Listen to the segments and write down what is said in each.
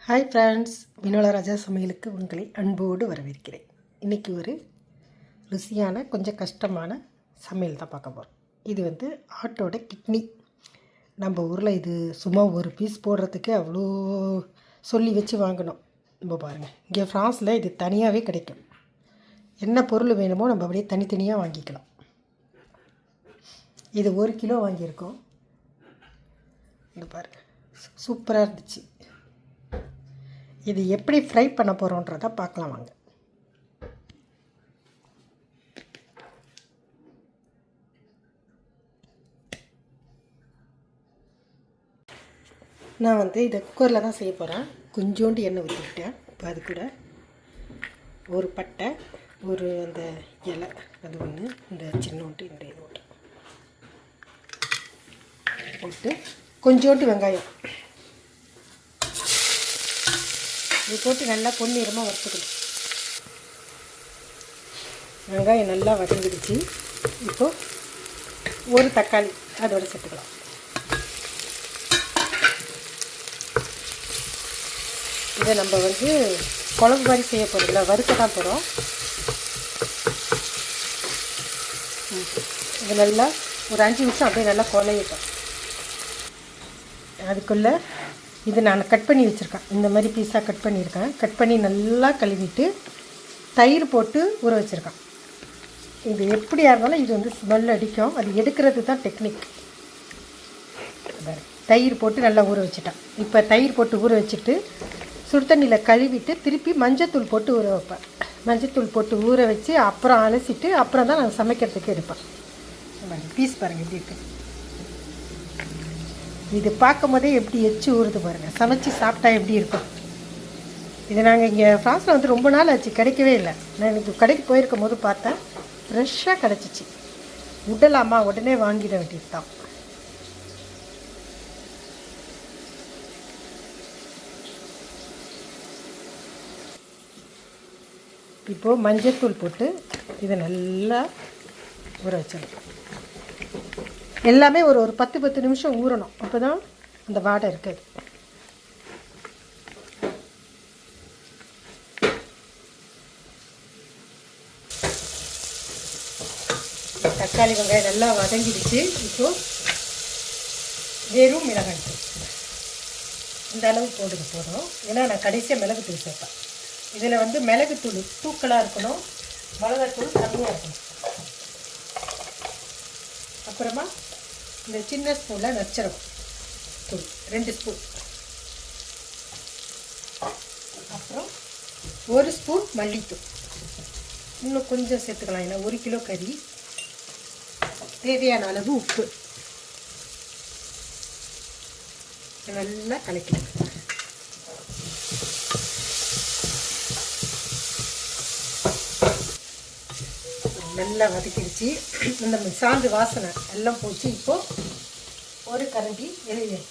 Hi friends, Vinola ராஜா சமையலுக்கு உங்களை அன்போடு வரவேற்கிறேன். இன்றைக்கி ஒரு ருசியான கொஞ்சம் கஷ்டமான சமையல் தான் பார்க்க போகிறோம். இது ஆட்டோட கிட்னி. நம்ம ஊரில் இது சும்மா ஒரு பீஸ் போடுறதுக்கு அவ்வளோ சொல்லி வச்சு வாங்கணும். நம்ம பாருங்கள், இங்கே ஃப்ரான்ஸில் இது தனியாகவே கிடைக்கும். என்ன பொருள் வேணுமோ நம்ம அப்படியே தனித்தனியாக வாங்கிக்கலாம். இது 1 கிலோ வாங்கியிருக்கோம். இது பாருங்கள், சூப்பராக இருந்துச்சு. இது எப்படி ஃப்ரை பண்ண போகிறோன்றதை பார்க்கலாம் வாங்க. நான் இதை குக்கரில் தான் செய்ய போகிறேன். கொஞ்சோண்டு எண்ணெய் ஊற்றிக்கிட்டேன். இப்போ அது கூட ஒரு பட்டை, ஒரு அந்த இலை, அது ஒன்று, இந்த சின்னோண்டு, இந்த இது ஒன்று போட்டு கொஞ்சோண்டு வெங்காயம் இது போட்டு நல்லா பொன்னிறமாக வறுத்துக்கணும். வெங்காயம் நல்லா வதங்கிடுச்சு. இப்போது ஒரு தக்காளி அதோடு சேர்த்துக்கலாம். இதை நம்ம குழம்பு மாதிரி செய்ய போகிறோம்ல, வறுக்க தான் போகிறோம். இது நல்லா ஒரு 5 நிமிஷம் அப்படியே நல்லா குழையிட்டோம். அதுக்குள்ளே இது நான் கட் பண்ணி வச்சுருக்கேன். இந்த மாதிரி பீஸாக கட் பண்ணியிருக்கேன். கட் பண்ணி நல்லா கழுவிட்டு தயிர் போட்டு ஊற வச்சுருக்கேன். இது எப்படியா இருந்தாலும் இது ஸ்மெல் அடிக்கும். அது எடுக்கிறது தான் டெக்னிக். தயிர் போட்டு நல்லா ஊற வச்சுட்டேன். இப்போ தயிர் போட்டு ஊற வச்சுட்டு சுடு தண்ணியில் கழுவிட்டு திருப்பி மஞ்சத்தூள் போட்டு ஊற வைப்பேன். மஞ்சத்தூள் போட்டு ஊற வச்சு அப்புறம் அலசிட்டு அப்புறம் தான் நான் சமைக்கிறதுக்கு எடுப்பேன். பீஸ் பாருங்கள் எப்படி இருக்குது. இது பார்க்கும் போதே எப்படி எச்சு ஊறுது பாருங்கள். சமைச்சி சாப்பிட்டா எப்படி இருக்கும். இது நாங்கள் இங்கே ஃப்ரான்ஸில் ரொம்ப நாள் ஆச்சு, கிடைக்கவே இல்லை. நான் எனக்கு கடைக்கு போயிருக்கும் போது பார்த்தேன், ஃப்ரெஷ்ஷாக கிடச்சிச்சு. விடலாமா, உடனே வாங்கிட வேண்டியது தான். இப்போது மஞ்சத்தூள் போட்டு இதை நல்லா ஊற வச்சிடணும். எல்லாமே ஒரு 10 நிமிஷம் ஊறணும். அப்போ தான் அந்த வாடை இருக்காது. தக்காளி வெங்காயம் நல்லா வதங்கிடுச்சு. இப்போது வெறும் மிளகாய் தூள் இந்த அளவு போடுங்க போதும். ஏன்னா நான் கடைசியாக மிளகுத்தூள் சேர்ப்பேன். இதில் மிளகுத்தூள் தூக்கலாக இருக்கணும், மிளகாத்தூள் கம்மியாக இருக்கணும். அப்புறமா இந்த சின்ன ஸ்பூனில் நச்சரம் தூள் 2 ஸ்பூன், அப்புறம் 1 ஸ்பூன் மல்லித்தூள். இன்னும் கொஞ்சம் சேர்த்துக்கலாம், ஏன்னா 1 கிலோ கறி. தேவையான அளவு உப்பு நல்லா கலக்கிடுங்க. நல்லா வதக்கிடுச்சு. இந்த சாந்து வாசனை எல்லாம் போச்சு. இப்போது ஒரு கரண்டி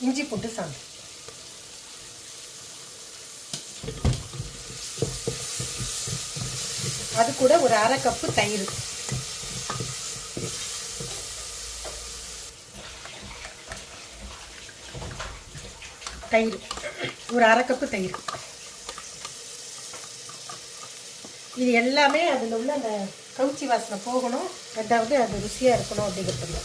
இஞ்சி போட்டு சாந்து, அது கூட ஒரு 1/2 கப்பு தயிர், ஒரு 1/2 கப்பு தயிர். இது எல்லாமே அதில் உள்ள அந்த கவுச்சி வாசனை போகணும், ரெண்டாவது அது ருசியாக இருக்கணும் அப்படிங்கிறது.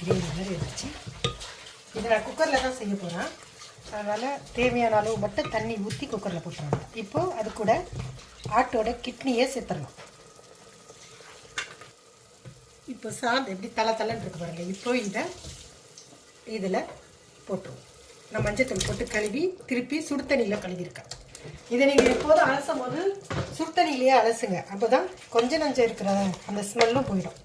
கிரேவி மாதிரி இருந்துச்சு. இது நான் குக்கரில் தான் செய்ய போகிறேன். அதனால் தேவையான அளவு மட்டும் தண்ணி ஊற்றி குக்கரில் போட்டுருவாங்க. இப்போது அது கூட ஆட்டோட கிட்னியை சேர்த்துடலாம். இப்போ சாந்து எப்படி தலை இருக்கு பாருங்கள். இப்போ இதில் போட்டுருவோம். நான் மஞ்சத்தூள் போட்டு கழுவி திருப்பி சுடு தண்ணியில் கழுவிருக்கேன். இதை நீங்கள் எப்போதும் அலசும் போது சுடு தண்ணியிலேயே அலசுங்க. அப்போ தான் கொஞ்சம் நஞ்சம் இருக்கிற அந்த ஸ்மெல்லும் போயிடும்.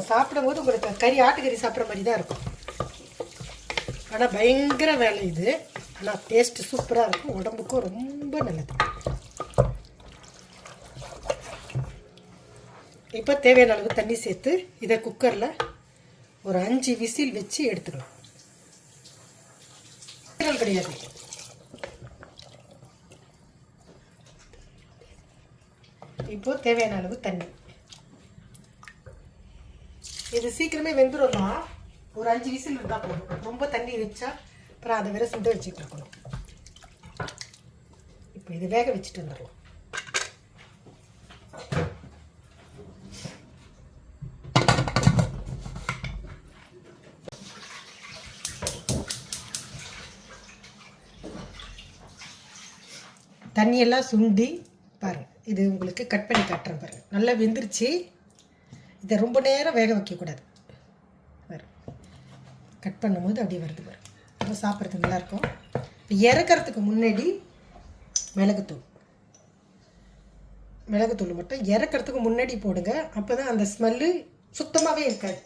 சாப்பிடும் போது உங்களுக்கு ஆட்டுக்கறி சாப்பிட்ற மாதிரி தான் இருக்கும். ஆனால் பயங்கர வேலை இது. ஆனால் டேஸ்ட்டு சூப்பராக இருக்கும், உடம்புக்கும் ரொம்ப நல்லது. இப்போ தேவையான அளவு தண்ணி சேர்த்து இதை குக்கரில் ஒரு 5 விசில் வச்சு எடுத்துக்கலாம். கிடையாது. இப்போ தேவையான அளவு தண்ணி. இது சீக்கிரமே வெந்துடும் தான். ஒரு 5 விசில் இருந்தால் போதும். ரொம்ப தண்ணி வச்சா அப்புறம் அதை வேற சுண்ட வச்சுட்டு இருக்கணும். இப்போ இது வேக வச்சுட்டு வந்துடலாம். தண்ணியெல்லாம் சுண்டி பாருங்கள். இது உங்களுக்கு கட் பண்ணி காட்டுறேன் பாருங்கள். நல்லா வெந்துருச்சு. இதை ரொம்ப நேரம் வேக வைக்கக்கூடாது. கட் பண்ணும்போது அப்படியே வருது பாருங்கள். அப்போ சாப்பிட்றதுக்கு நல்லாயிருக்கும். இப்போ இறக்கிறதுக்கு முன்னாடி மிளகுத்தூள் மட்டும் இறக்கிறதுக்கு முன்னாடி போடுங்க. அப்போ தான் அந்த ஸ்மெல்லு சுத்தமாகவே இருக்காது.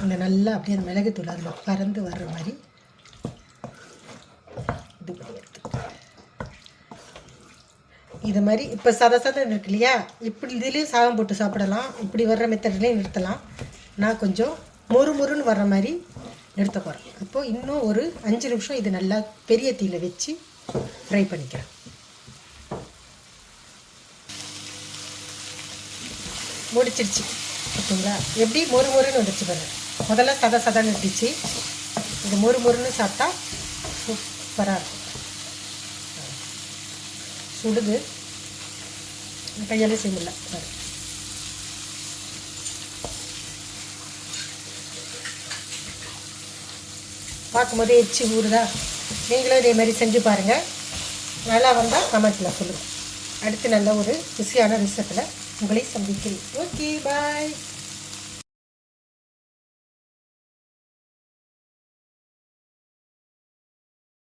அந்த நல்லா அப்படியே அந்த மிளகுத்தூள் அதில் பறந்து வர்ற மாதிரி இது பண்ணி இது மாதிரி இப்போ சாதம் இருக்கு இல்லையா, இப்படி இதுலேயும் சாதம் போட்டு சாப்பிடலாம். இப்படி வர்ற மெத்தட்லேயும் நிறுத்தலாம். நான் கொஞ்சம் மொறுன்னு வர்ற மாதிரி நிறுத்த போகிறேன். அப்போது இன்னும் ஒரு 5 நிமிஷம் இது நல்லா பெரிய தீயில் வச்சு ஃப்ரை பண்ணிக்கிறேன். முடிச்சிருச்சு ஓகேங்களா. எப்படி மொறுன்னு வந்துடுச்சு பாருங்கள். முதல்ல சதான்னு இருந்துச்சு. இது மொறுன்னு சாப்பிட்டா சூப்பராக இருக்கும். சுடுது, கையாலே செய்யல. சரி, பார்க்கும்போதே எச்சி ஊறுதா. நீங்களும் இதே மாதிரி செஞ்சு பாருங்கள். நல்லா வந்தால் கமெண்ட்டில் சொல்லுங்கள். அடுத்து நல்ல ஒரு ருசியான ரெசிப்பியில் உங்களை சந்திக்கிறேன். ஓகே, பாய்.